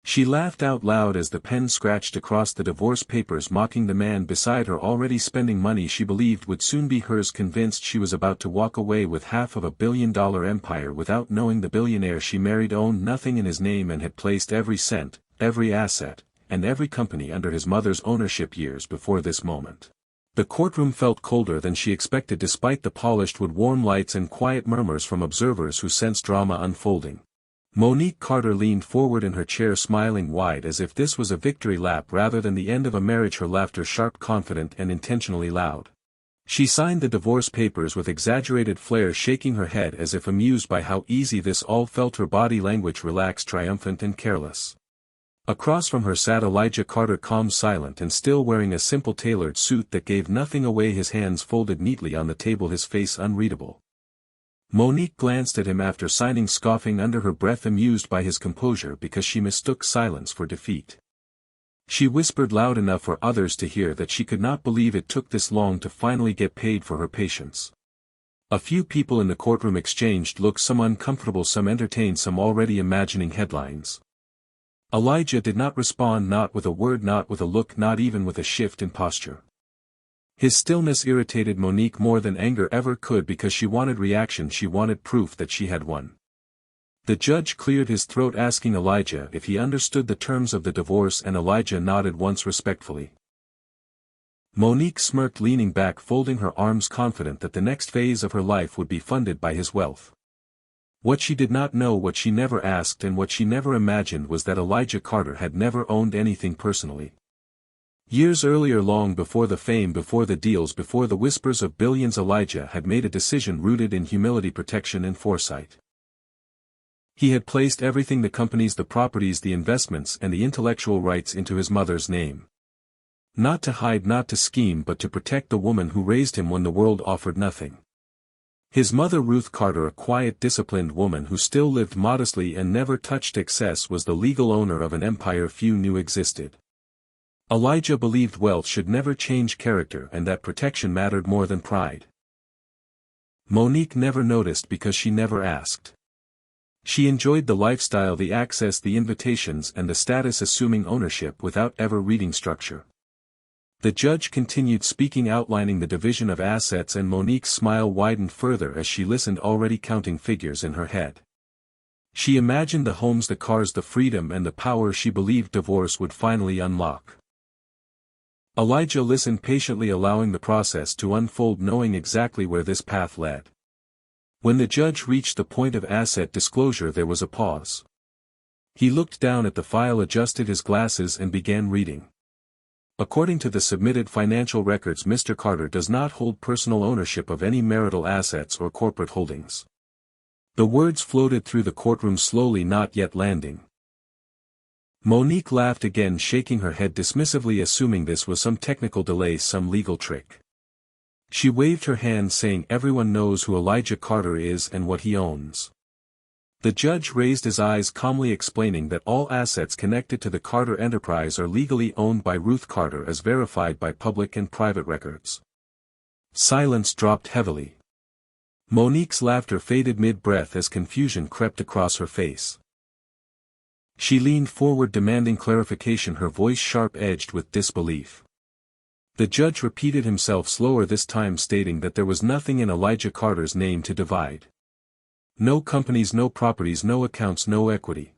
She laughed out loud as the pen scratched across the divorce papers, mocking the man beside her already spending money she believed would soon be hers, convinced she was about to walk away with half of a billion-dollar empire without knowing the billionaire she married owned nothing in his name and had placed every cent, every asset, and every company under his mother's ownership years before this moment. The courtroom felt colder than she expected despite the polished wood-warm lights and quiet murmurs from observers who sensed drama unfolding. Monique Carter leaned forward in her chair, smiling wide as if this was a victory lap rather than the end of a marriage, her laughter sharp, confident and intentionally loud. She signed the divorce papers with exaggerated flair, shaking her head as if amused by how easy this all felt, her body language relaxed, triumphant and careless. Across from her sat Elijah Carter, calm, silent and still wearing a simple tailored suit that gave nothing away, his hands folded neatly on the table, his face unreadable. Monique glanced at him after signing, scoffing under her breath, amused by his composure because she mistook silence for defeat. She whispered loud enough for others to hear that she could not believe it took this long to finally get paid for her patience. A few people in the courtroom exchanged looks, some uncomfortable, some entertained, some already imagining headlines. Elijah did not respond, not with a word, not with a look, not even with a shift in posture. His stillness irritated Monique more than anger ever could because she wanted reaction, she wanted proof that she had won. The judge cleared his throat, asking Elijah if he understood the terms of the divorce, and Elijah nodded once respectfully. Monique smirked, leaning back, folding her arms, confident that the next phase of her life would be funded by his wealth. What she did not know, what she never asked and what she never imagined was that Elijah Carter had never owned anything personally. Years earlier, long before the fame, before the deals, before the whispers of billions, Elijah had made a decision rooted in humility, protection and foresight. He had placed everything, the companies, the properties, the investments and the intellectual rights, into his mother's name. Not to hide, not to scheme, but to protect the woman who raised him when the world offered nothing. His mother, Ruth Carter, a quiet, disciplined woman who still lived modestly and never touched excess, was the legal owner of an empire few knew existed. Elijah believed wealth should never change character and that protection mattered more than pride. Monique never noticed because she never asked. She enjoyed the lifestyle, the access, the invitations and the status, assuming ownership without ever reading structure. The judge continued speaking, outlining the division of assets, and Monique's smile widened further as she listened, already counting figures in her head. She imagined the homes, the cars, the freedom and the power she believed divorce would finally unlock. Elijah listened patiently, allowing the process to unfold, knowing exactly where this path led. When the judge reached the point of asset disclosure, there was a pause. He looked down at the file, adjusted his glasses and began reading. According to the submitted financial records, Mr. Carter does not hold personal ownership of any marital assets or corporate holdings. The words floated through the courtroom slowly, not yet landing. Monique laughed again, shaking her head dismissively, assuming this was some technical delay, some legal trick. She waved her hand, saying, "Everyone knows who Elijah Carter is and what he owns." The judge raised his eyes, calmly explaining that all assets connected to the Carter enterprise are legally owned by Ruth Carter, as verified by public and private records. Silence dropped heavily. Monique's laughter faded mid-breath as confusion crept across her face. She leaned forward, demanding clarification, her voice sharp-edged with disbelief. The judge repeated himself slower this time, stating that there was nothing in Elijah Carter's name to divide. No companies, no properties, no accounts, no equity.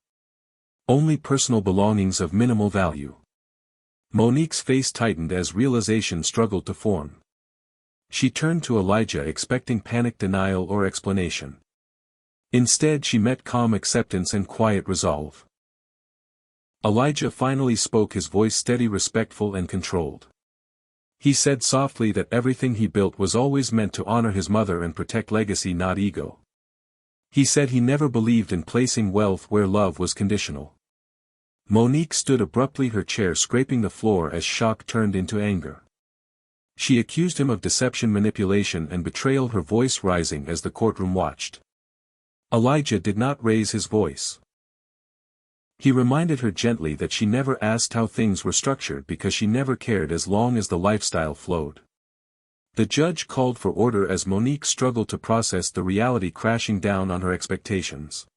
Only personal belongings of minimal value. Monique's face tightened as realization struggled to form. She turned to Elijah, expecting panic, denial or explanation. Instead she met calm acceptance and quiet resolve. Elijah finally spoke, his voice steady, respectful and controlled. He said softly that everything he built was always meant to honor his mother and protect legacy, not ego. He said he never believed in placing wealth where love was conditional. Monique stood abruptly, her chair scraping the floor as shock turned into anger. She accused him of deception, manipulation and betrayal, her voice rising as the courtroom watched. Elijah did not raise his voice. He reminded her gently that she never asked how things were structured because she never cared as long as the lifestyle flowed. The judge called for order as Monique struggled to process the reality crashing down on her expectations.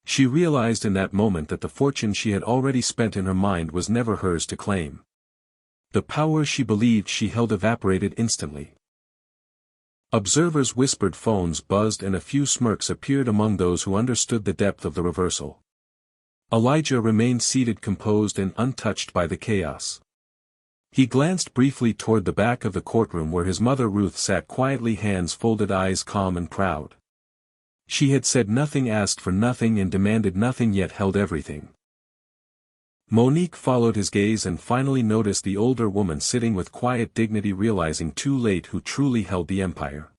She realized in that moment that the fortune she had already spent in her mind was never hers to claim. The power she believed she held evaporated instantly. Observers whispered, phones buzzed, and a few smirks appeared among those who understood the depth of the reversal. Elijah remained seated, composed and untouched by the chaos. He glanced briefly toward the back of the courtroom where his mother Ruth sat quietly, hands folded, eyes calm and proud. She had said nothing, asked for nothing and demanded nothing, yet held everything. Monique followed his gaze and finally noticed the older woman sitting with quiet dignity, realizing too late who truly held the empire.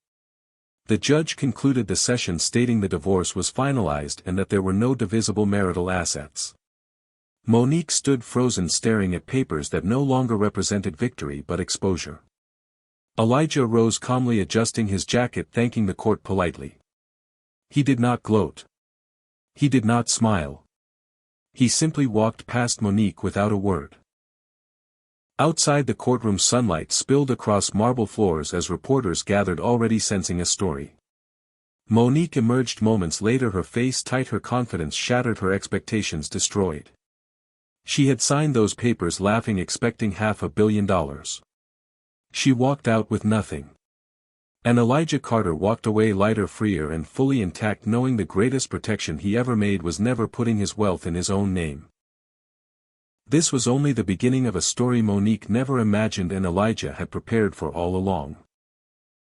The judge concluded the session stating the divorce was finalized and that there were no divisible marital assets. Monique stood frozen, staring at papers that no longer represented victory but exposure. Elijah rose calmly, adjusting his jacket, thanking the court politely. He did not gloat. He did not smile. He simply walked past Monique without a word. Outside the courtroom, sunlight spilled across marble floors as reporters gathered, already sensing a story. Monique emerged moments later, her face tight, her confidence shattered, her expectations destroyed. She had signed those papers laughing, expecting $500 million. She walked out with nothing. And Elijah Carter walked away lighter, freer and fully intact, knowing the greatest protection he ever made was never putting his wealth in his own name. This was only the beginning of a story Monique never imagined and Elijah had prepared for all along.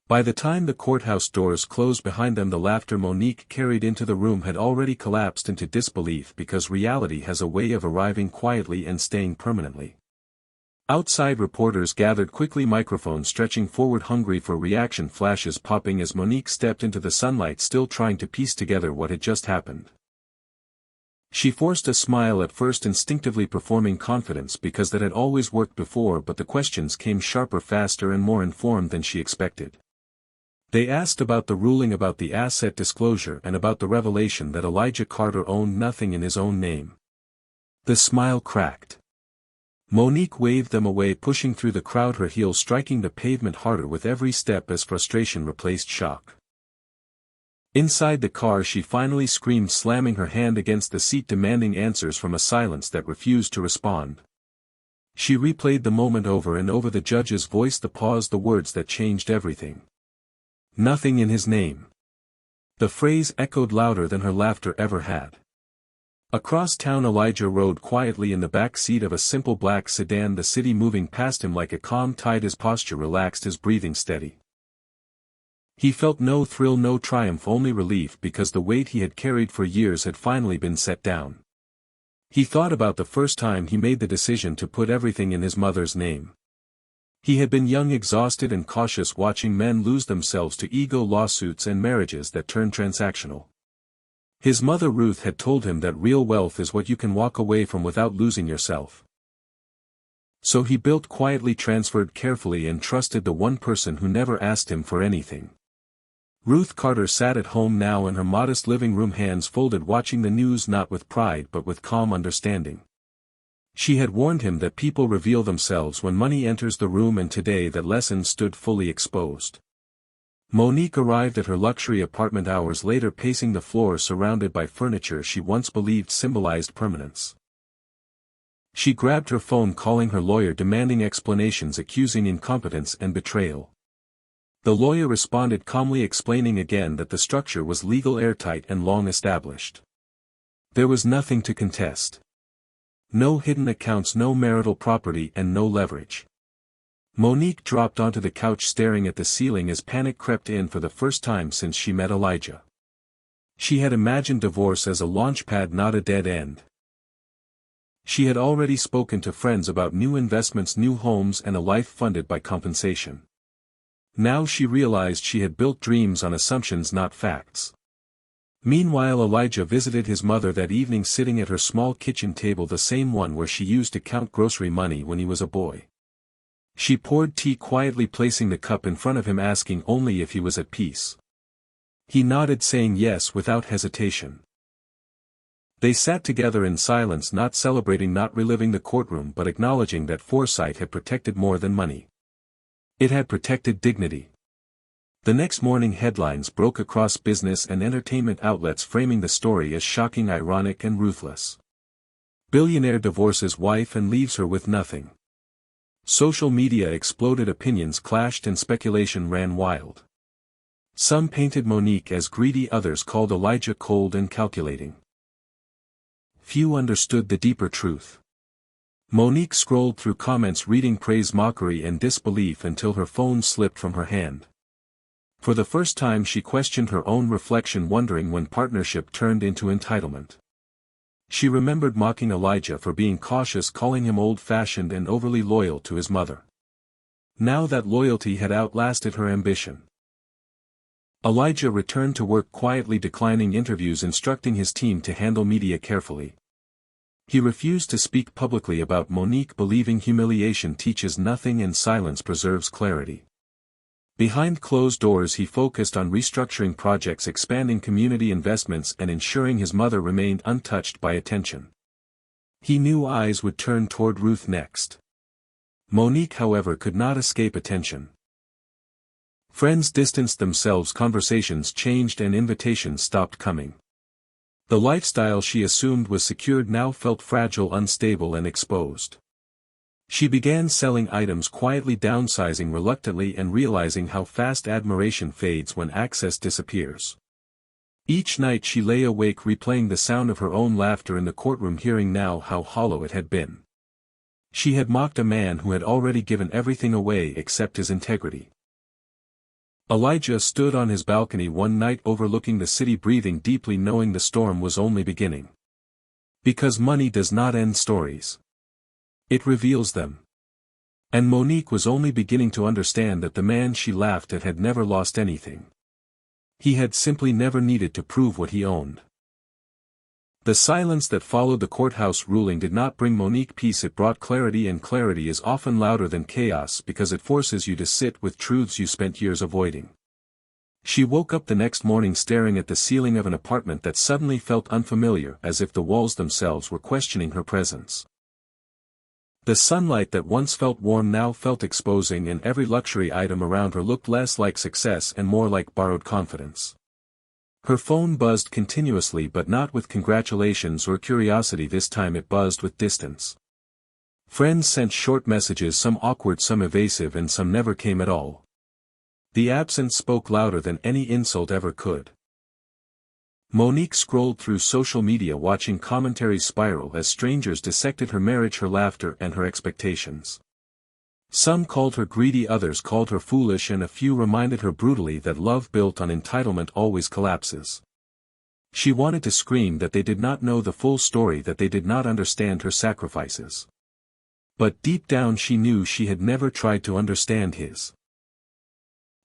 By the time the courthouse doors closed behind them, the laughter Monique carried into the room had already collapsed into disbelief, because reality has a way of arriving quietly and staying permanently. Outside, reporters gathered quickly, microphones stretching forward, hungry for reaction, flashes popping as Monique stepped into the sunlight, still trying to piece together what had just happened. She forced a smile, at first instinctively performing confidence because that had always worked before, but the questions came sharper, faster and more informed than she expected. They asked about the ruling, about the asset disclosure and about the revelation that Elijah Carter owned nothing in his own name. The smile cracked. Monique waved them away, pushing through the crowd, her heels striking the pavement harder with every step as frustration replaced shock. Inside the car she finally screamed, slamming her hand against the seat, demanding answers from a silence that refused to respond. She replayed the moment over and over, the judge's voice, the pause, the words that changed everything. Nothing in his name. The phrase echoed louder than her laughter ever had. Across town, Elijah rode quietly in the back seat of a simple black sedan, the city moving past him like a calm tide, his posture relaxed, his breathing steady. He felt no thrill, no triumph, only relief, because the weight he had carried for years had finally been set down. He thought about the first time he made the decision to put everything in his mother's name. He had been young, exhausted and cautious, watching men lose themselves to ego, lawsuits and marriages that turned transactional. His mother Ruth had told him that real wealth is what you can walk away from without losing yourself. So he built quietly, transferred carefully and trusted the one person who never asked him for anything. Ruth Carter sat at home now in her modest living room, hands folded, watching the news, not with pride but with calm understanding. She had warned him that people reveal themselves when money enters the room, and today that lesson stood fully exposed. Monique arrived at her luxury apartment hours later, pacing the floor surrounded by furniture she once believed symbolized permanence. She grabbed her phone, calling her lawyer, demanding explanations, accusing incompetence and betrayal. The lawyer responded calmly, explaining again that the structure was legal, airtight and long established. There was nothing to contest. No hidden accounts, no marital property and no leverage. Monique dropped onto the couch, staring at the ceiling as panic crept in for the first time since she met Elijah. She had imagined divorce as a launchpad, not a dead end. She had already spoken to friends about new investments, new homes and a life funded by compensation. Now she realized she had built dreams on assumptions, not facts. Meanwhile, Elijah visited his mother that evening, sitting at her small kitchen table, the same one where she used to count grocery money when he was a boy. She poured tea quietly, placing the cup in front of him, asking only if he was at peace. He nodded, saying yes without hesitation. They sat together in silence, not celebrating, not reliving the courtroom, but acknowledging that foresight had protected more than money. It had protected dignity. The next morning headlines broke across business and entertainment outlets framing the story as shocking, ironic and ruthless. Billionaire divorces wife and leaves her with nothing. Social media exploded, opinions clashed and speculation ran wild. Some painted Monique as greedy, others called Elijah cold and calculating. Few understood the deeper truth. Monique scrolled through comments reading praise, mockery and disbelief until her phone slipped from her hand. For the first time she questioned her own reflection, wondering when partnership turned into entitlement. She remembered mocking Elijah for being cautious, calling him old-fashioned and overly loyal to his mother. Now that loyalty had outlasted her ambition. Elijah returned to work quietly, declining interviews, instructing his team to handle media carefully. He refused to speak publicly about Monique, believing humiliation teaches nothing and silence preserves clarity. Behind closed doors he focused on restructuring projects, expanding community investments and ensuring his mother remained untouched by attention. He knew eyes would turn toward Ruth next. Monique, however, could not escape attention. Friends distanced themselves, conversations changed and invitations stopped coming. The lifestyle she assumed was secured now felt fragile, unstable and exposed. She began selling items quietly, downsizing reluctantly and realizing how fast admiration fades when access disappears. Each night she lay awake replaying the sound of her own laughter in the courtroom, hearing now how hollow it had been. She had mocked a man who had already given everything away except his integrity. Elijah stood on his balcony one night overlooking the city, breathing deeply, knowing the storm was only beginning. Because money does not end stories. It reveals them. And Monique was only beginning to understand that the man she laughed at had never lost anything. He had simply never needed to prove what he owned. The silence that followed the courthouse ruling did not bring Monique peace, it brought clarity, and clarity is often louder than chaos because it forces you to sit with truths you spent years avoiding. She woke up the next morning staring at the ceiling of an apartment that suddenly felt unfamiliar, as if the walls themselves were questioning her presence. The sunlight that once felt warm now felt exposing, and every luxury item around her looked less like success and more like borrowed confidence. Her phone buzzed continuously, but not with congratulations or curiosity. This time it buzzed with distance. Friends sent short messages, some awkward, some evasive, and some never came at all. The absence spoke louder than any insult ever could. Monique scrolled through social media, watching commentaries spiral as strangers dissected her marriage, her laughter and her expectations. Some called her greedy, others called her foolish, and a few reminded her brutally that love built on entitlement always collapses. She wanted to scream that they did not know the full story, that they did not understand her sacrifices. But deep down she knew she had never tried to understand his.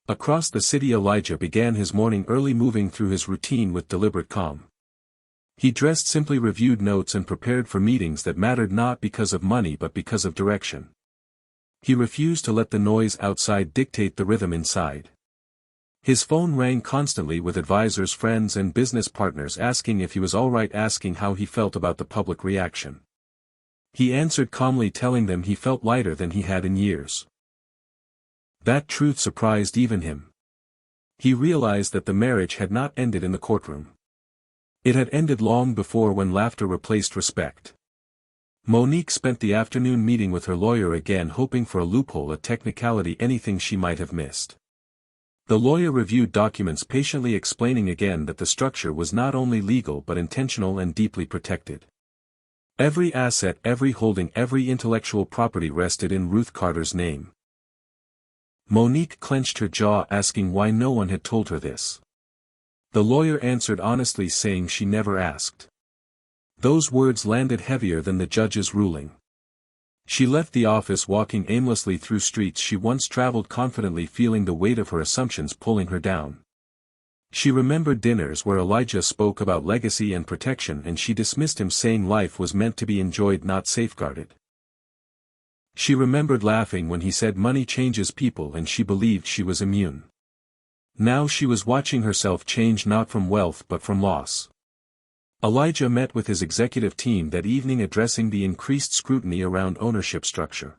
Across the city Elijah began his morning early, moving through his routine with deliberate calm. He dressed simply, reviewed notes and prepared for meetings that mattered not because of money but because of direction. He refused to let the noise outside dictate the rhythm inside. His phone rang constantly, with advisors, friends and business partners asking if he was all right, asking how he felt about the public reaction. He answered calmly, telling them he felt lighter than he had in years. That truth surprised even him. He realized that the marriage had not ended in the courtroom. It had ended long before, when laughter replaced respect. Monique spent the afternoon meeting with her lawyer again, hoping for a loophole, a technicality, anything she might have missed. The lawyer reviewed documents patiently, explaining again that the structure was not only legal but intentional and deeply protected. Every asset, every holding, every intellectual property rested in Ruth Carter's name. Monique clenched her jaw, asking why no one had told her this. The lawyer answered honestly, saying she never asked. Those words landed heavier than the judge's ruling. She left the office, walking aimlessly through streets she once traveled confidently, feeling the weight of her assumptions pulling her down. She remembered dinners where Elijah spoke about legacy and protection, and she dismissed him, saying life was meant to be enjoyed, not safeguarded. She remembered laughing when he said money changes people, and she believed she was immune. Now she was watching herself change, not from wealth but from loss. Elijah met with his executive team that evening, addressing the increased scrutiny around ownership structure.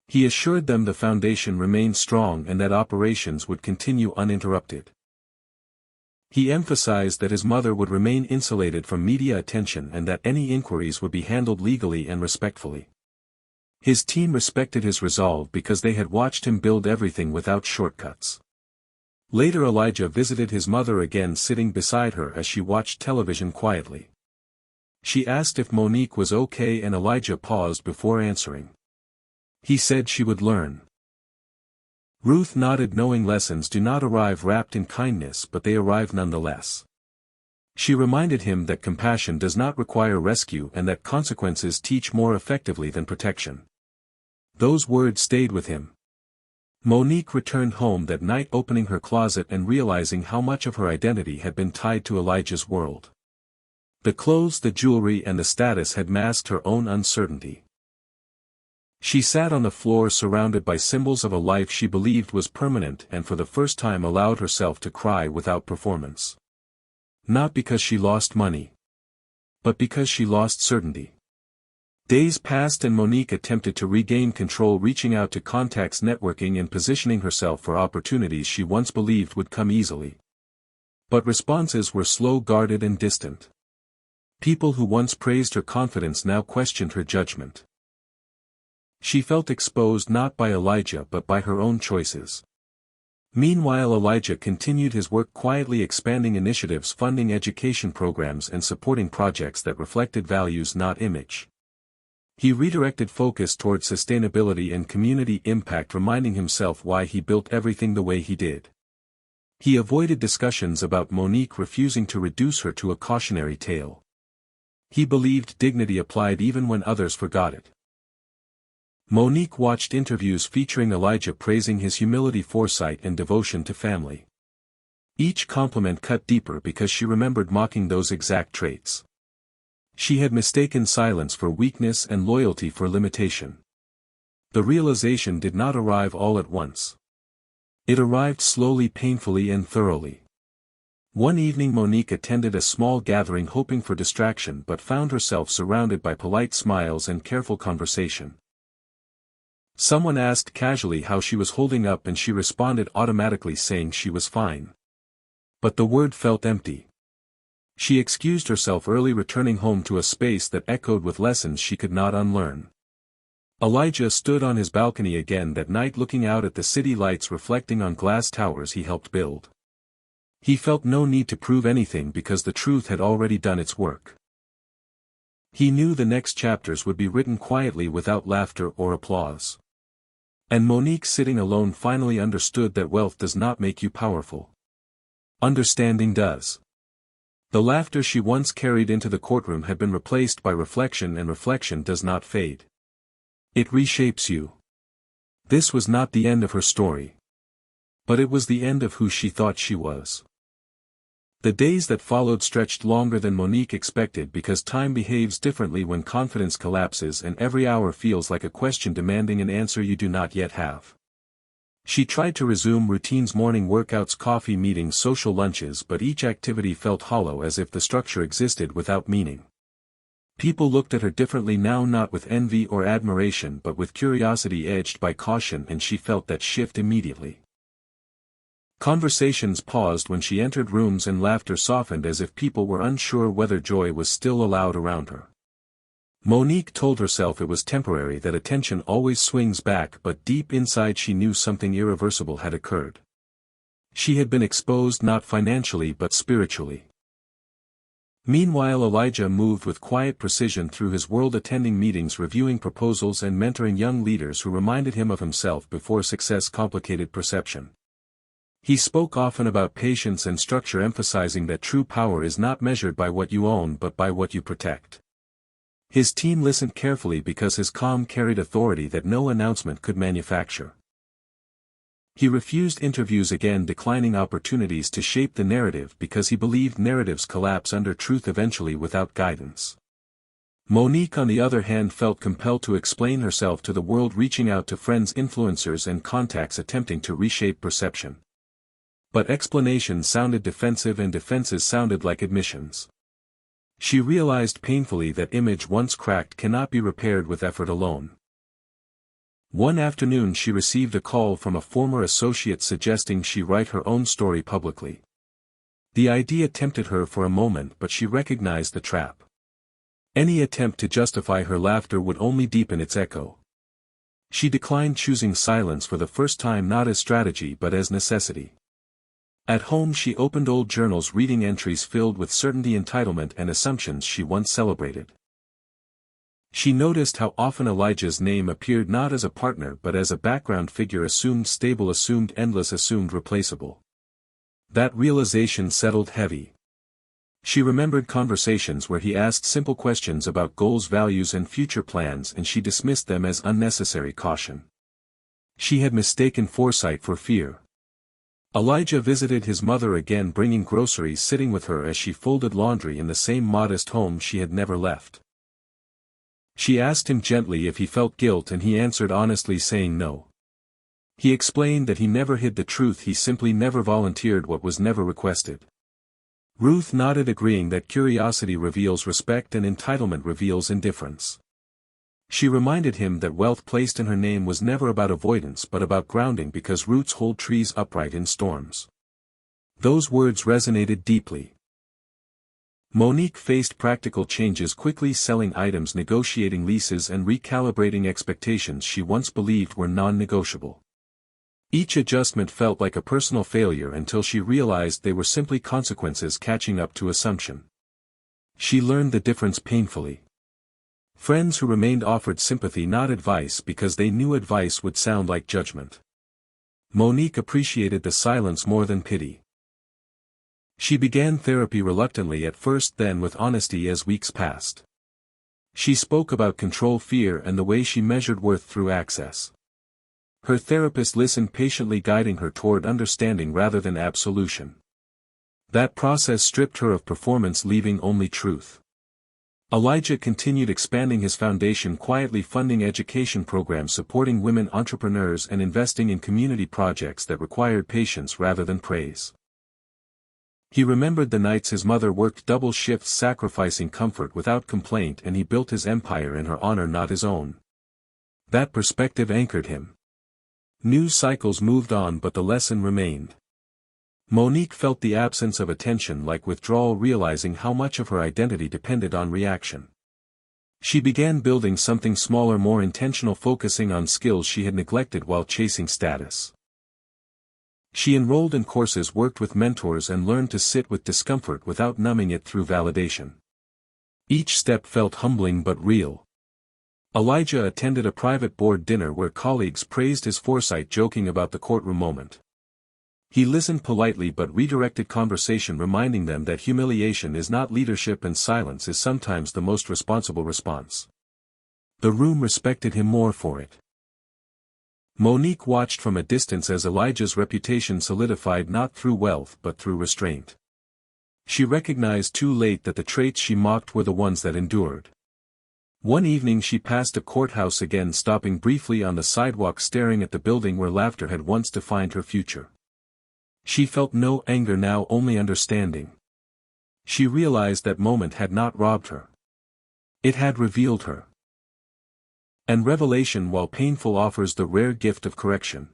He assured them the foundation remained strong and that operations would continue uninterrupted. He emphasized that his mother would remain insulated from media attention and that any inquiries would be handled legally and respectfully. His team respected his resolve because they had watched him build everything without shortcuts. Later Elijah visited his mother again, sitting beside her as she watched television quietly. She asked if Monique was okay and Elijah paused before answering. He said she would learn. Ruth nodded, knowing lessons do not arrive wrapped in kindness, but they arrive nonetheless. She reminded him that compassion does not require rescue and that consequences teach more effectively than protection. Those words stayed with him. Monique returned home that night, opening her closet and realizing how much of her identity had been tied to Elijah's world. The clothes, the jewelry, and the status had masked her own uncertainty. She sat on the floor surrounded by symbols of a life she believed was permanent, and for the first time allowed herself to cry without performance. Not because she lost money, but because she lost certainty. Days passed and Monique attempted to regain control, reaching out to contacts, networking, and positioning herself for opportunities she once believed would come easily. But responses were slow, guarded, and distant. People who once praised her confidence now questioned her judgment. She felt exposed not by Elijah but by her own choices. Meanwhile, Elijah continued his work, quietly expanding initiatives, funding education programs, and supporting projects that reflected values, not image. He redirected focus toward sustainability and community impact, reminding himself why he built everything the way he did. He avoided discussions about Monique refusing to reduce her to a cautionary tale. He believed dignity applied even when others forgot it. Monique watched interviews featuring Elijah praising his humility, foresight, and devotion to family. Each compliment cut deeper because she remembered mocking those exact traits. She had mistaken silence for weakness and loyalty for limitation. The realization did not arrive all at once. It arrived slowly, painfully, and thoroughly. One evening Monique attended a small gathering hoping for distraction but found herself surrounded by polite smiles and careful conversation. Someone asked casually how she was holding up and she responded automatically saying she was fine. But the word felt empty. She excused herself early, returning home to a space that echoed with lessons she could not unlearn. Elijah stood on his balcony again that night, looking out at the city lights reflecting on glass towers he helped build. He felt no need to prove anything because the truth had already done its work. He knew the next chapters would be written quietly, without laughter or applause. And Monique, sitting alone, finally understood that wealth does not make you powerful. Understanding does. The laughter she once carried into the courtroom had been replaced by reflection, and reflection does not fade. It reshapes you. This was not the end of her story. But it was the end of who she thought she was. The days that followed stretched longer than Monique expected because time behaves differently when confidence collapses, and every hour feels like a question demanding an answer you do not yet have. She tried to resume routines, morning workouts, coffee meetings, social lunches, but each activity felt hollow, as if the structure existed without meaning. People looked at her differently now, not with envy or admiration but with curiosity edged by caution, and she felt that shift immediately. Conversations paused when she entered rooms and laughter softened as if people were unsure whether joy was still allowed around her. Monique told herself it was temporary, that attention always swings back, but deep inside she knew something irreversible had occurred. She had been exposed, not financially but spiritually. Meanwhile, Elijah moved with quiet precision through his world, attending meetings, reviewing proposals, and mentoring young leaders who reminded him of himself before success complicated perception. He spoke often about patience and structure, emphasizing that true power is not measured by what you own but by what you protect. His team listened carefully because his calm carried authority that no announcement could manufacture. He refused interviews again, declining opportunities to shape the narrative because he believed narratives collapse under truth eventually without guidance. Monique, on the other hand, felt compelled to explain herself to the world, reaching out to friends, influencers, and contacts, attempting to reshape perception. But explanations sounded defensive and defenses sounded like admissions. She realized painfully that image once cracked cannot be repaired with effort alone. One afternoon she received a call from a former associate suggesting she write her own story publicly. The idea tempted her for a moment, but she recognized the trap. Any attempt to justify her laughter would only deepen its echo. She declined, choosing silence for the first time not as strategy but as necessity. At home she opened old journals, reading entries filled with certainty, entitlement, and assumptions she once celebrated. She noticed how often Elijah's name appeared not as a partner but as a background figure, assumed stable, assumed endless, assumed replaceable. That realization settled heavy. She remembered conversations where he asked simple questions about goals, values, and future plans, and she dismissed them as unnecessary caution. She had mistaken foresight for fear. Elijah visited his mother again, bringing groceries, sitting with her as she folded laundry in the same modest home she had never left. She asked him gently if he felt guilt, and he answered honestly, saying no. He explained that he never hid the truth, he simply never volunteered what was never requested. Ruth nodded, agreeing that curiosity reveals respect and entitlement reveals indifference. She reminded him that wealth placed in her name was never about avoidance but about grounding, because roots hold trees upright in storms. Those words resonated deeply. Monique faced practical changes quickly, selling items, negotiating leases, and recalibrating expectations she once believed were non-negotiable. Each adjustment felt like a personal failure until she realized they were simply consequences catching up to assumption. She learned the difference painfully. Friends who remained offered sympathy, not advice, because they knew advice would sound like judgment. Monique appreciated the silence more than pity. She began therapy reluctantly at first, then with honesty as weeks passed. She spoke about control, fear, and the way she measured worth through access. Her therapist listened patiently, guiding her toward understanding rather than absolution. That process stripped her of performance, leaving only truth. Elijah continued expanding his foundation, quietly funding education programs, supporting women entrepreneurs, and investing in community projects that required patience rather than praise. He remembered the nights his mother worked double shifts, sacrificing comfort without complaint, and he built his empire in her honor, not his own. That perspective anchored him. News cycles moved on, but the lesson remained. Monique felt the absence of attention like withdrawal, realizing how much of her identity depended on reaction. She began building something smaller, more intentional, focusing on skills she had neglected while chasing status. She enrolled in courses, worked with mentors, and learned to sit with discomfort without numbing it through validation. Each step felt humbling but real. Elijah attended a private board dinner where colleagues praised his foresight, joking about the courtroom moment. He listened politely but redirected conversation, reminding them that humiliation is not leadership and silence is sometimes the most responsible response. The room respected him more for it. Monique watched from a distance as Elijah's reputation solidified, not through wealth but through restraint. She recognized too late that the traits she mocked were the ones that endured. One evening she passed a courthouse again, stopping briefly on the sidewalk, staring at the building where laughter had once defined her future. She felt no anger now, only understanding. She realized that moment had not robbed her. It had revealed her. And revelation, while painful, offers the rare gift of correction.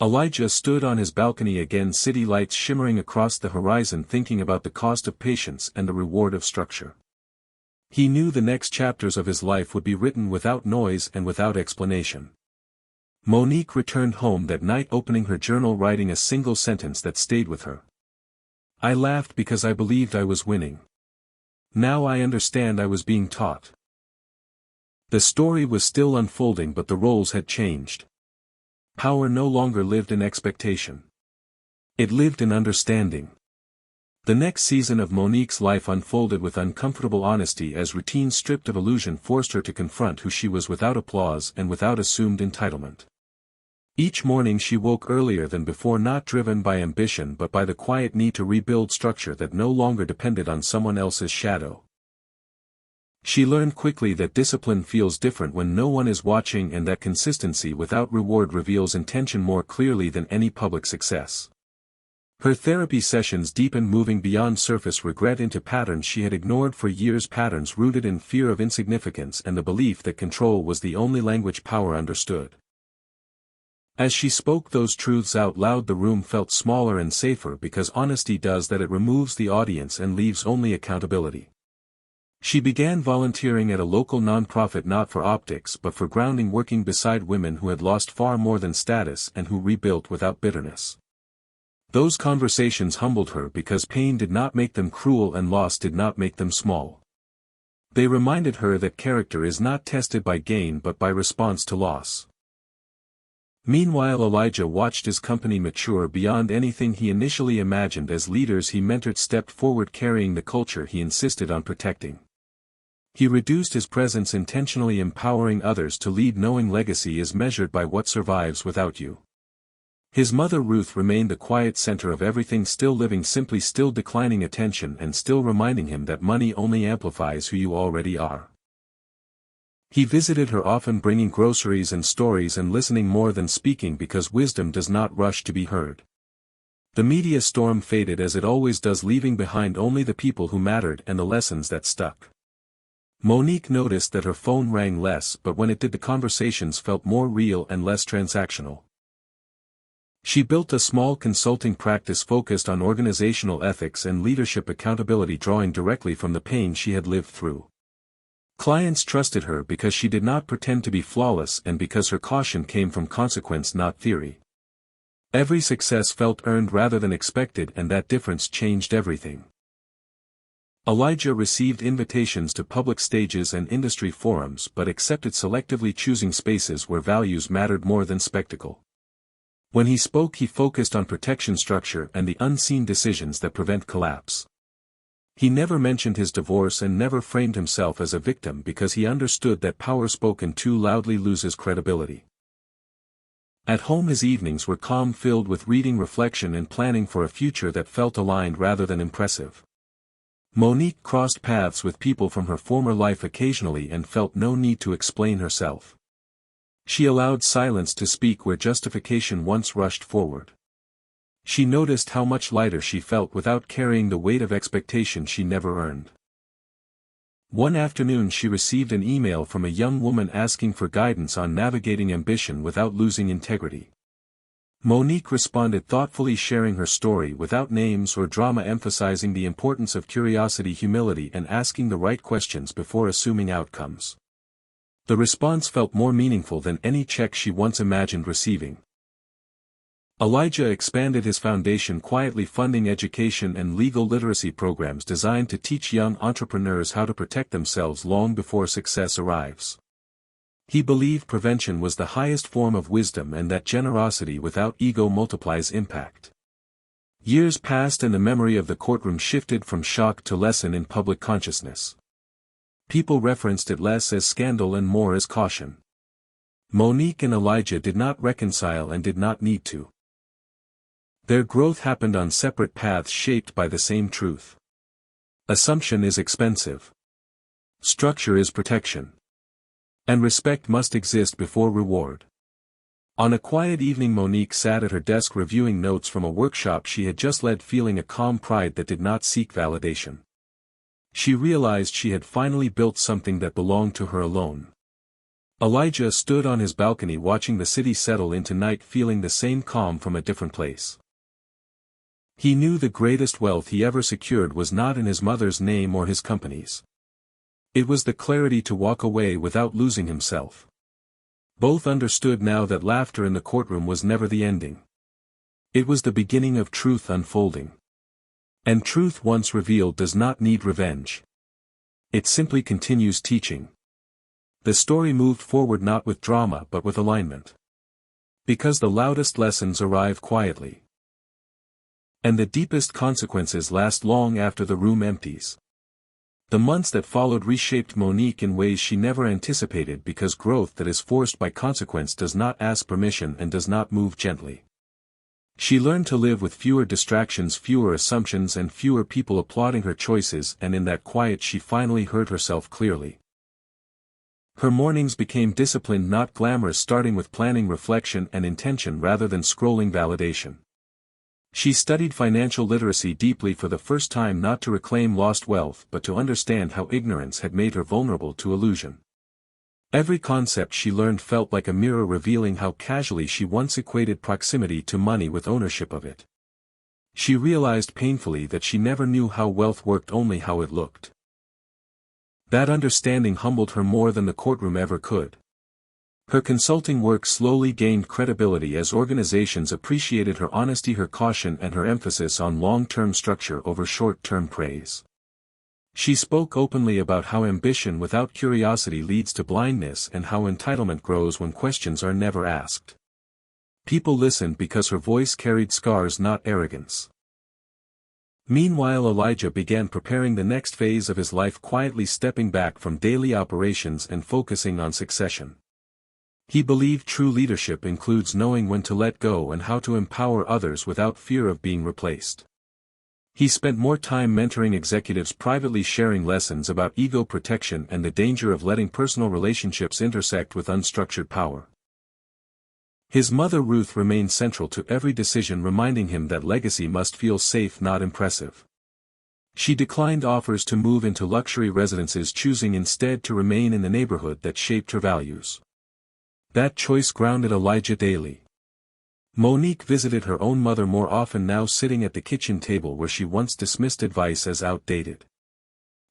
Elijah stood on his balcony again, city lights shimmering across the horizon, thinking about the cost of patience and the reward of structure. He knew the next chapters of his life would be written without noise and without explanation. Monique returned home that night, opening her journal, writing a single sentence that stayed with her. "I laughed because I believed I was winning. Now I understand I was being taught." The story was still unfolding, but the roles had changed. Power no longer lived in expectation. It lived in understanding. The next season of Monique's life unfolded with uncomfortable honesty as routine stripped of illusion forced her to confront who she was without applause and without assumed entitlement. Each morning she woke earlier than before, not driven by ambition but by the quiet need to rebuild structure that no longer depended on someone else's shadow. She learned quickly that discipline feels different when no one is watching, and that consistency without reward reveals intention more clearly than any public success. Her therapy sessions deepened, moving beyond surface regret into patterns she had ignored for years, patterns rooted in fear of insignificance and the belief that control was the only language power understood. As she spoke those truths out loud, the room felt smaller and safer, because honesty does that. It removes the audience and leaves only accountability. She began volunteering at a local nonprofit, not for optics but for grounding, working beside women who had lost far more than status and who rebuilt without bitterness. Those conversations humbled her, because pain did not make them cruel and loss did not make them small. They reminded her that character is not tested by gain but by response to loss. Meanwhile, Elijah watched his company mature beyond anything he initially imagined. As leaders he mentored stepped forward, carrying the culture he insisted on protecting. He reduced his presence, intentionally empowering others to lead, knowing legacy is measured by what survives without you. His mother Ruth remained the quiet center of everything, still living simply, still declining attention, and still reminding him that money only amplifies who you already are. He visited her often, bringing groceries and stories and listening more than speaking, because wisdom does not rush to be heard. The media storm faded as it always does, leaving behind only the people who mattered and the lessons that stuck. Monique noticed that her phone rang less, but when it did the conversations felt more real and less transactional. She built a small consulting practice focused on organizational ethics and leadership accountability, drawing directly from the pain she had lived through. Clients trusted her because she did not pretend to be flawless, and because her caution came from consequence, not theory. Every success felt earned rather than expected, and that difference changed everything. Elijah received invitations to public stages and industry forums but accepted selectively, choosing spaces where values mattered more than spectacle. When he spoke, he focused on protection, structure, and the unseen decisions that prevent collapse. He never mentioned his divorce and never framed himself as a victim, because he understood that power spoken too loudly loses credibility. At home his evenings were calm, filled with reading, reflection, and planning for a future that felt aligned rather than impressive. Monique crossed paths with people from her former life occasionally and felt no need to explain herself. She allowed silence to speak where justification once rushed forward. She noticed how much lighter she felt without carrying the weight of expectation she never earned. One afternoon she received an email from a young woman asking for guidance on navigating ambition without losing integrity. Monique responded thoughtfully, sharing her story without names or drama, emphasizing the importance of curiosity, humility, and asking the right questions before assuming outcomes. The response felt more meaningful than any check she once imagined receiving. Elijah expanded his foundation, quietly funding education and legal literacy programs designed to teach young entrepreneurs how to protect themselves long before success arrives. He believed prevention was the highest form of wisdom, and that generosity without ego multiplies impact. Years passed and the memory of the courtroom shifted from shock to lesson in public consciousness. People referenced it less as scandal and more as caution. Monique and Elijah did not reconcile and did not need to. Their growth happened on separate paths shaped by the same truth. Assumption is expensive. Structure is protection. And respect must exist before reward. On a quiet evening Monique sat at her desk reviewing notes from a workshop she had just led, feeling a calm pride that did not seek validation. She realized she had finally built something that belonged to her alone. Elijah stood on his balcony watching the city settle into night, feeling the same calm from a different place. He knew the greatest wealth he ever secured was not in his mother's name or his company's. It was the clarity to walk away without losing himself. Both understood now that laughter in the courtroom was never the ending. It was the beginning of truth unfolding. And truth once revealed does not need revenge. It simply continues teaching. The story moved forward not with drama but with alignment. Because the loudest lessons arrive quietly. And the deepest consequences last long after the room empties. The months that followed reshaped Monique in ways she never anticipated, because growth that is forced by consequence does not ask permission and does not move gently. She learned to live with fewer distractions, fewer assumptions, and fewer people applauding her choices, and in that quiet she finally heard herself clearly. Her mornings became disciplined, not glamorous, starting with planning, reflection, and intention rather than scrolling validation. She studied financial literacy deeply for the first time, not to reclaim lost wealth but to understand how ignorance had made her vulnerable to illusion. Every concept she learned felt like a mirror revealing how casually she once equated proximity to money with ownership of it. She realized painfully that she never knew how wealth worked, only how it looked. That understanding humbled her more than the courtroom ever could. Her consulting work slowly gained credibility as organizations appreciated her honesty, her caution, and her emphasis on long-term structure over short-term praise. She spoke openly about how ambition without curiosity leads to blindness and how entitlement grows when questions are never asked. People listened because her voice carried scars, not arrogance. Meanwhile, Elijah began preparing the next phase of his life, quietly stepping back from daily operations and focusing on succession. He believed true leadership includes knowing when to let go and how to empower others without fear of being replaced. He spent more time mentoring executives, privately sharing lessons about ego protection and the danger of letting personal relationships intersect with unstructured power. His mother Ruth remained central to every decision, reminding him that legacy must feel safe, not impressive. She declined offers to move into luxury residences, choosing instead to remain in the neighborhood that shaped her values. That choice grounded Elijah daily. Monique visited her own mother more often, now sitting at the kitchen table where she once dismissed advice as outdated.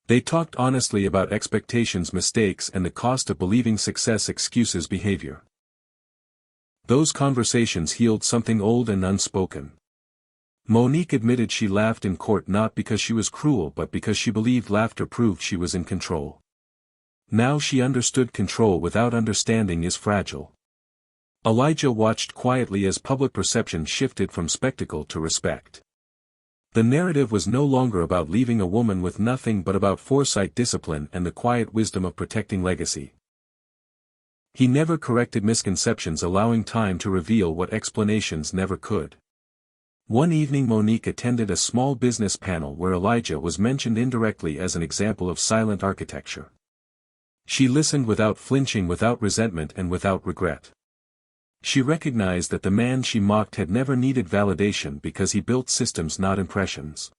They talked honestly about expectations, mistakes, and the cost of believing success excuses behavior. Those conversations healed something old and unspoken. Monique admitted she laughed in court not because she was cruel but because she believed laughter proved she was in control. Now she understood control without understanding is fragile. Elijah watched quietly as public perception shifted from spectacle to respect. The narrative was no longer about leaving a woman with nothing but about foresight, discipline, and the quiet wisdom of protecting legacy. He never corrected misconceptions, allowing time to reveal what explanations never could. One evening Monique attended a small business panel where Elijah was mentioned indirectly as an example of silent architecture. She listened without flinching, without resentment, and without regret. She recognized that the man she mocked had never needed validation because he built systems, not impressions.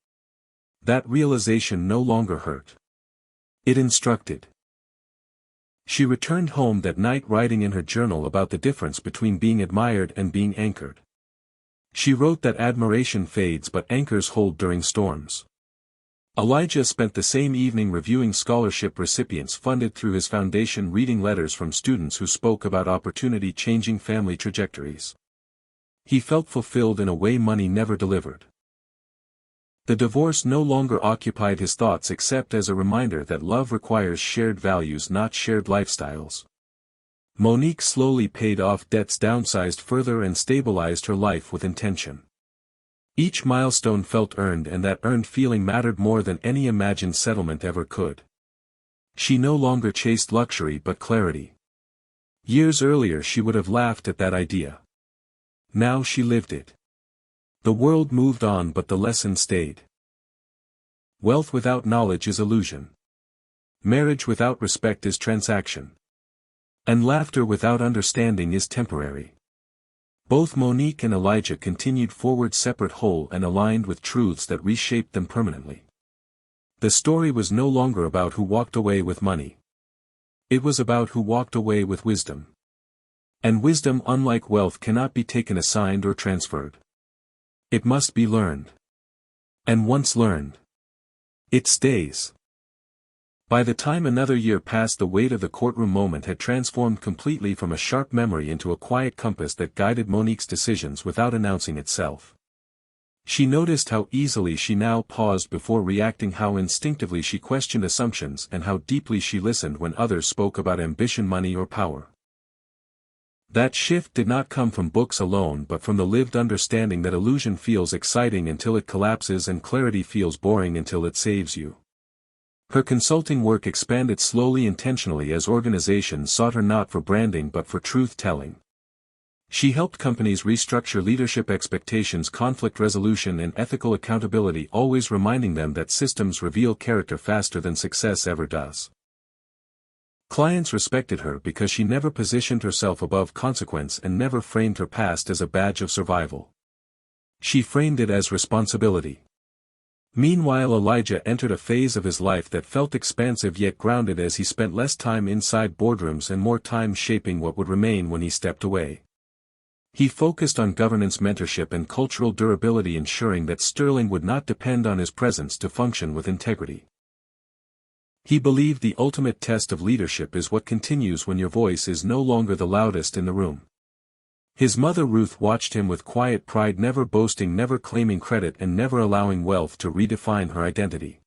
That realization no longer hurt. It instructed. She returned home that night, writing in her journal about the difference between being admired and being anchored. She wrote that admiration fades but anchors hold during storms. Elijah spent the same evening reviewing scholarship recipients funded through his foundation, reading letters from students who spoke about opportunity changing family trajectories. He felt fulfilled in a way money never delivered. The divorce no longer occupied his thoughts except as a reminder that love requires shared values, not shared lifestyles. Monique slowly paid off debts, downsized further, and stabilized her life with intention. Each milestone felt earned, and that earned feeling mattered more than any imagined settlement ever could. She no longer chased luxury but clarity. Years earlier she would have laughed at that idea. Now she lived it. The world moved on but the lesson stayed. Wealth without knowledge is illusion. Marriage without respect is transaction. And laughter without understanding is temporary. Both Monique and Elijah continued forward, separate, whole, and aligned with truths that reshaped them permanently. The story was no longer about who walked away with money. It was about who walked away with wisdom. And wisdom, unlike wealth, cannot be taken, assigned, or transferred. It must be learned. And once learned, it stays. By the time another year passed, the weight of the courtroom moment had transformed completely from a sharp memory into a quiet compass that guided Monique's decisions without announcing itself. She noticed how easily she now paused before reacting, how instinctively she questioned assumptions, and how deeply she listened when others spoke about ambition, money, or power. That shift did not come from books alone but from the lived understanding that illusion feels exciting until it collapses and clarity feels boring until it saves you. Her consulting work expanded slowly, intentionally, as organizations sought her not for branding but for truth-telling. She helped companies restructure leadership expectations, conflict resolution, and ethical accountability, always reminding them that systems reveal character faster than success ever does. Clients respected her because she never positioned herself above consequence and never framed her past as a badge of survival. She framed it as responsibility. Meanwhile, Elijah entered a phase of his life that felt expansive yet grounded as he spent less time inside boardrooms and more time shaping what would remain when he stepped away. He focused on governance, mentorship, and cultural durability, ensuring that Sterling would not depend on his presence to function with integrity. He believed the ultimate test of leadership is what continues when your voice is no longer the loudest in the room. His mother Ruth watched him with quiet pride, never boasting, never claiming credit, and never allowing wealth to redefine her identity.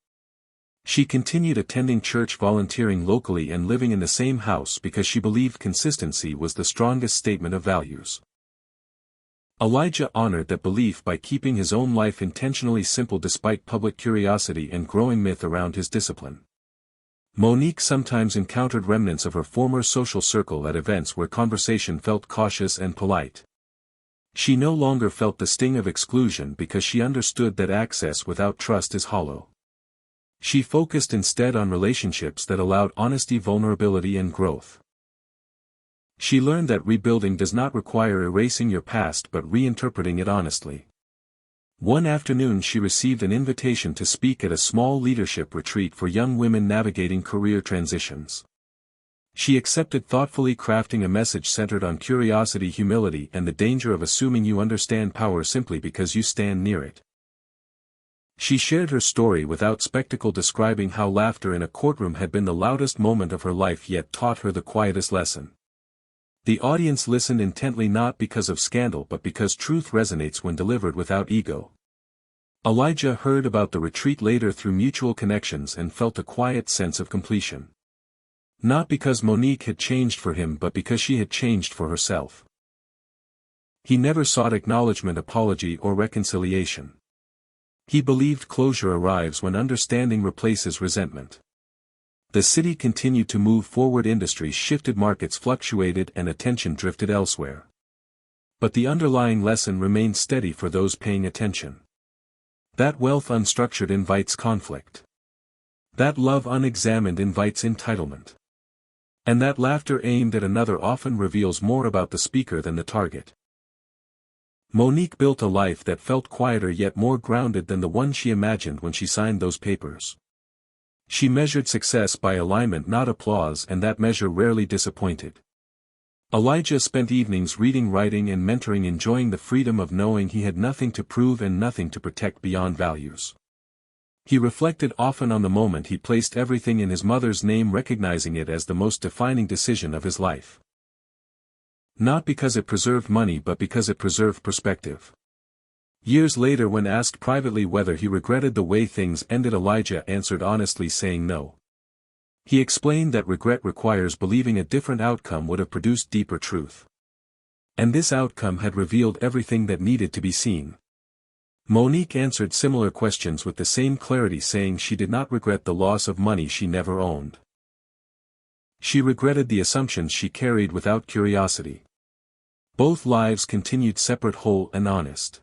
She continued attending church, volunteering locally, and living in the same house because she believed consistency was the strongest statement of values. Elijah honored that belief by keeping his own life intentionally simple despite public curiosity and growing myth around his discipline. Monique sometimes encountered remnants of her former social circle at events where conversation felt cautious and polite. She no longer felt the sting of exclusion because she understood that access without trust is hollow. She focused instead on relationships that allowed honesty, vulnerability, and growth. She learned that rebuilding does not require erasing your past but reinterpreting it honestly. One afternoon she received an invitation to speak at a small leadership retreat for young women navigating career transitions. She accepted, thoughtfully crafting a message centered on curiosity, humility, and the danger of assuming you understand power simply because you stand near it. She shared her story without spectacle, describing how laughter in a courtroom had been the loudest moment of her life yet taught her the quietest lesson. The audience listened intently, not because of scandal but because truth resonates when delivered without ego. Elijah heard about the retreat later through mutual connections and felt a quiet sense of completion. Not because Monique had changed for him but because she had changed for herself. He never sought acknowledgement, apology, or reconciliation. He believed closure arrives when understanding replaces resentment. The city continued to move forward, industries shifted, markets fluctuated, and attention drifted elsewhere. But the underlying lesson remained steady for those paying attention. That wealth unstructured invites conflict. That love unexamined invites entitlement. And that laughter aimed at another often reveals more about the speaker than the target. Monique built a life that felt quieter yet more grounded than the one she imagined when she signed those papers. She measured success by alignment, not applause, and that measure rarely disappointed. Elijah spent evenings reading, writing, and mentoring, enjoying the freedom of knowing he had nothing to prove and nothing to protect beyond values. He reflected often on the moment he placed everything in his mother's name, recognizing it as the most defining decision of his life. Not because it preserved money but because it preserved perspective. Years later, when asked privately whether he regretted the way things ended, Elijah answered honestly, saying no. He explained that regret requires believing a different outcome would have produced deeper truth. And this outcome had revealed everything that needed to be seen. Monique answered similar questions with the same clarity, saying she did not regret the loss of money she never owned. She regretted the assumptions she carried without curiosity. Both lives continued separate, whole, and honest.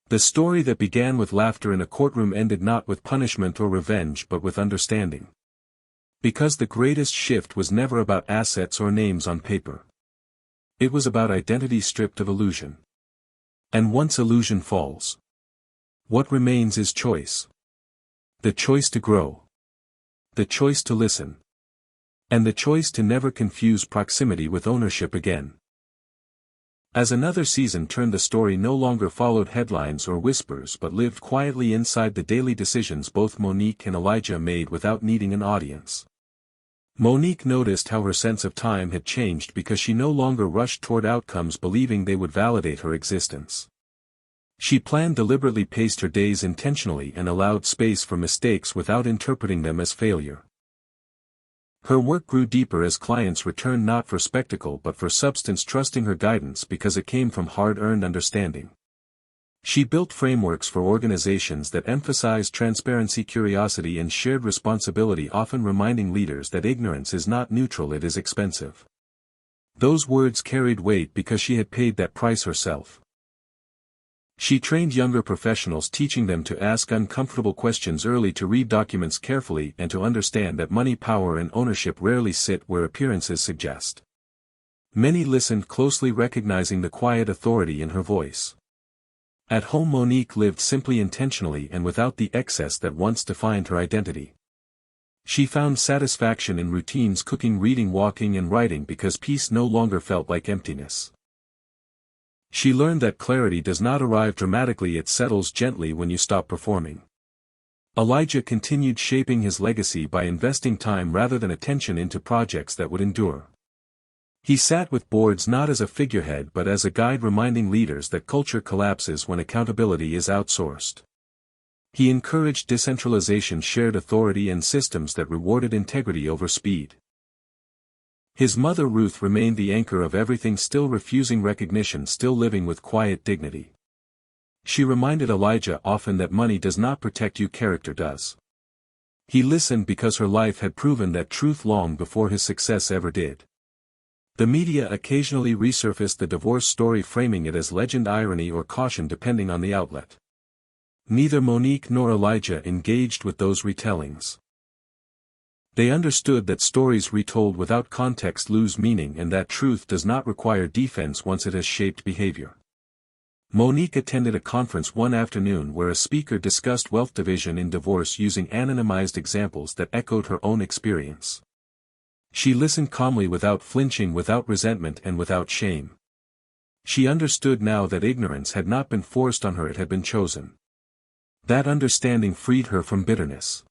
The story that began with laughter in a courtroom ended not with punishment or revenge but with understanding. Because the greatest shift was never about assets or names on paper. It was about identity stripped of illusion. And once illusion falls, what remains is choice. The choice to grow. The choice to listen. And the choice to never confuse proximity with ownership again. As another season turned, the story no longer followed headlines or whispers but lived quietly inside the daily decisions both Monique and Elijah made without needing an audience. Monique noticed how her sense of time had changed because she no longer rushed toward outcomes believing they would validate her existence. She planned, deliberately paced her days intentionally, and allowed space for mistakes without interpreting them as failure. Her work grew deeper as clients returned, not for spectacle but for substance, trusting her guidance because it came from hard-earned understanding. She built frameworks for organizations that emphasized transparency, curiosity, and shared responsibility, often reminding leaders that ignorance is not neutral, it is expensive. Those words carried weight because she had paid that price herself. She trained younger professionals, teaching them to ask uncomfortable questions early, to read documents carefully, and to understand that money, power, and ownership rarely sit where appearances suggest. Many listened closely, recognizing the quiet authority in her voice. At home Monique lived simply intentionally and without the excess that once defined her identity. She found satisfaction in routines, cooking, reading, walking and writing because peace no longer felt like emptiness. She learned that clarity does not arrive dramatically, it settles gently when you stop performing. Elijah continued shaping his legacy by investing time rather than attention into projects that would endure. He sat with boards not as a figurehead but as a guide, reminding leaders that culture collapses when accountability is outsourced. He encouraged decentralization, shared authority and systems that rewarded integrity over speed. His mother Ruth remained the anchor of everything, still refusing recognition, still living with quiet dignity. She reminded Elijah often that money does not protect you, character does. He listened because her life had proven that truth long before his success ever did. The media occasionally resurfaced the divorce story, framing it as legend, irony or caution depending on the outlet. Neither Monique nor Elijah engaged with those retellings. They understood that stories retold without context lose meaning and that truth does not require defense once it has shaped behavior. Monique attended a conference one afternoon where a speaker discussed wealth division in divorce using anonymized examples that echoed her own experience. She listened calmly, without flinching, without resentment and without shame. She understood now that ignorance had not been forced on her, it had been chosen. That understanding freed her from bitterness.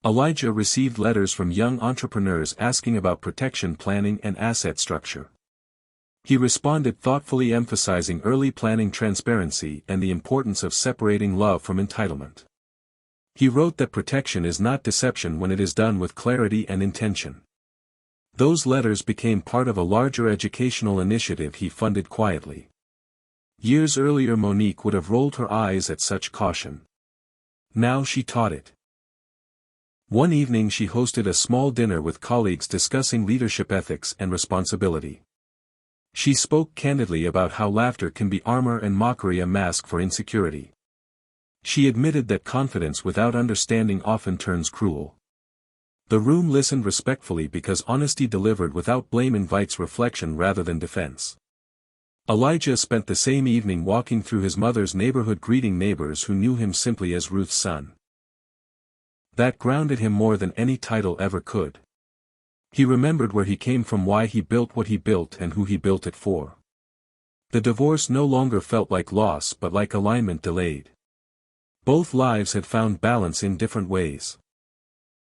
Elijah received letters from young entrepreneurs asking about protection planning and asset structure. He responded thoughtfully, emphasizing early planning, transparency and the importance of separating love from entitlement. He wrote that protection is not deception when it is done with clarity and intention. Those letters became part of a larger educational initiative he funded quietly. Years earlier Monique would have rolled her eyes at such caution. Now she taught it. One evening she hosted a small dinner with colleagues discussing leadership ethics and responsibility. She spoke candidly about how laughter can be armor and mockery a mask for insecurity. She admitted that confidence without understanding often turns cruel. The room listened respectfully because honesty delivered without blame invites reflection rather than defense. Elijah spent the same evening walking through his mother's neighborhood, greeting neighbors who knew him simply as Ruth's son. That grounded him more than any title ever could. He remembered where he came from, why he built what he built and who he built it for. The divorce no longer felt like loss but like alignment delayed. Both lives had found balance in different ways.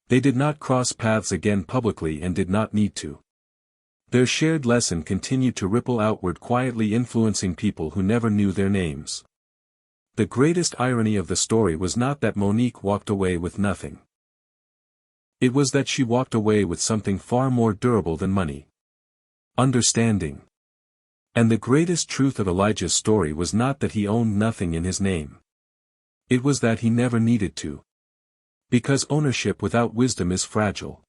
They did not cross paths again publicly and did not need to. Their shared lesson continued to ripple outward, quietly influencing people who never knew their names. The greatest irony of the story was not that Monique walked away with nothing. It was that she walked away with something far more durable than money. Understanding. And the greatest truth of Elijah's story was not that he owned nothing in his name. It was that he never needed to. Because ownership without wisdom is fragile.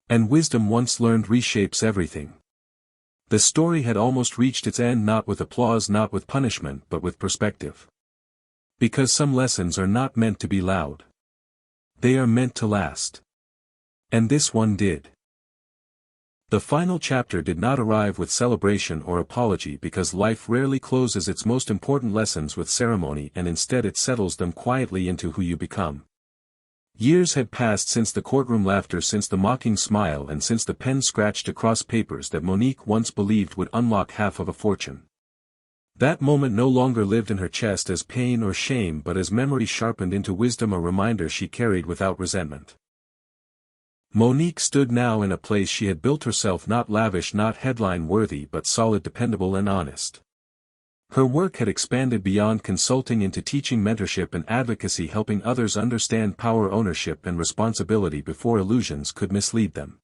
And wisdom once learned reshapes everything. The story had almost reached its end, not with applause, not with punishment, but with perspective. Because some lessons are not meant to be loud. They are meant to last. And this one did. The final chapter did not arrive with celebration or apology, because life rarely closes its most important lessons with ceremony, and instead it settles them quietly into who you become. Years had passed since the courtroom laughter, since the mocking smile, and since the pen scratched across papers that Monique once believed would unlock half of a fortune. That moment no longer lived in her chest as pain or shame, but as memory sharpened into wisdom, a reminder she carried without resentment. Monique stood now in a place she had built herself, not lavish, not headline-worthy, but solid, dependable and honest. Her work had expanded beyond consulting into teaching, mentorship and advocacy, helping others understand power, ownership and responsibility before illusions could mislead them.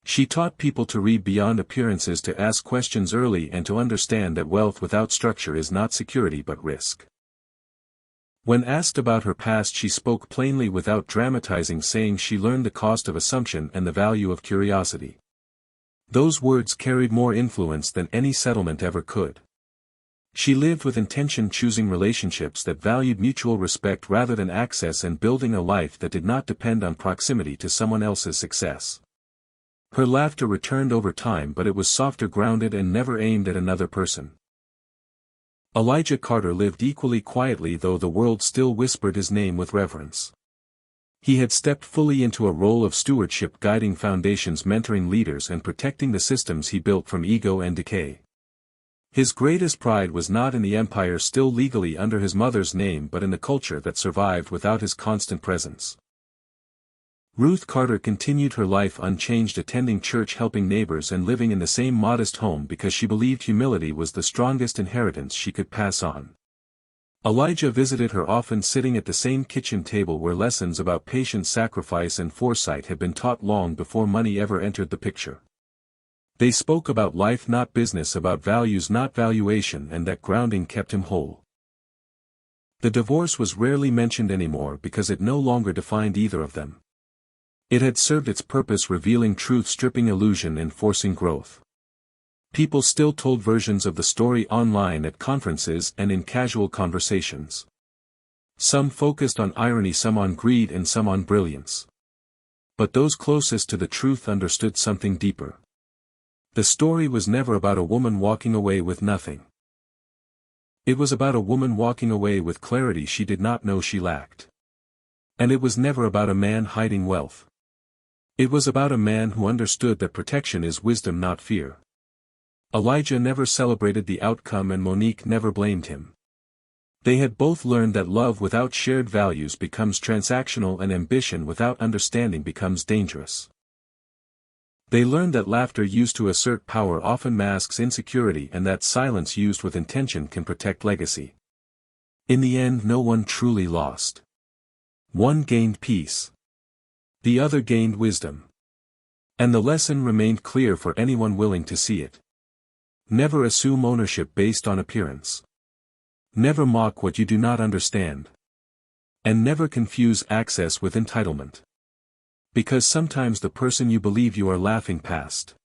She taught people to read beyond appearances, to ask questions early, and to understand that wealth without structure is not security but risk. When asked about her past, she spoke plainly without dramatizing, saying she learned the cost of assumption and the value of curiosity. Those words carried more influence than any settlement ever could. She lived with intention, choosing relationships that valued mutual respect rather than access, and building a life that did not depend on proximity to someone else's success. Her laughter returned over time, but it was softer, grounded and never aimed at another person. Elijah Carter lived equally quietly, though the world still whispered his name with reverence. He had stepped fully into a role of stewardship, guiding foundations, mentoring leaders, and protecting the systems he built from ego and decay. His greatest pride was not in the empire still legally under his mother's name, but in the culture that survived without his constant presence. Ruth Carter continued her life unchanged, attending church, helping neighbors, and living in the same modest home because she believed humility was the strongest inheritance she could pass on. Elijah visited her often, sitting at the same kitchen table where lessons about patience, sacrifice, and foresight had been taught long before money ever entered the picture. They spoke about life, not business, about values, not valuation, and that grounding kept him whole. The divorce was rarely mentioned anymore because it no longer defined either of them. It had served its purpose, revealing truth, stripping illusion, and forcing growth. People still told versions of the story online, at conferences, and in casual conversations. Some focused on irony, some on greed, and some on brilliance. But those closest to the truth understood something deeper. The story was never about a woman walking away with nothing. It was about a woman walking away with clarity she did not know she lacked. And it was never about a man hiding wealth. It was about a man who understood that protection is wisdom, not fear. Elijah never celebrated the outcome, and Monique never blamed him. They had both learned that love without shared values becomes transactional, and ambition without understanding becomes dangerous. They learned that laughter used to assert power often masks insecurity, and that silence used with intention can protect legacy. In the end, no one truly lost. One gained peace. The other gained wisdom. And the lesson remained clear for anyone willing to see it. Never assume ownership based on appearance. Never mock what you do not understand. And never confuse access with entitlement. Because sometimes the person you believe you are laughing past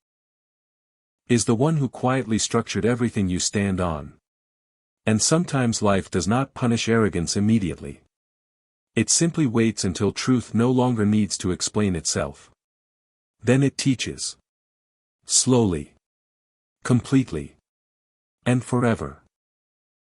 is the one who quietly structured everything you stand on. And sometimes life does not punish arrogance immediately. It simply waits until truth no longer needs to explain itself. Then it teaches. Slowly. Completely. And forever.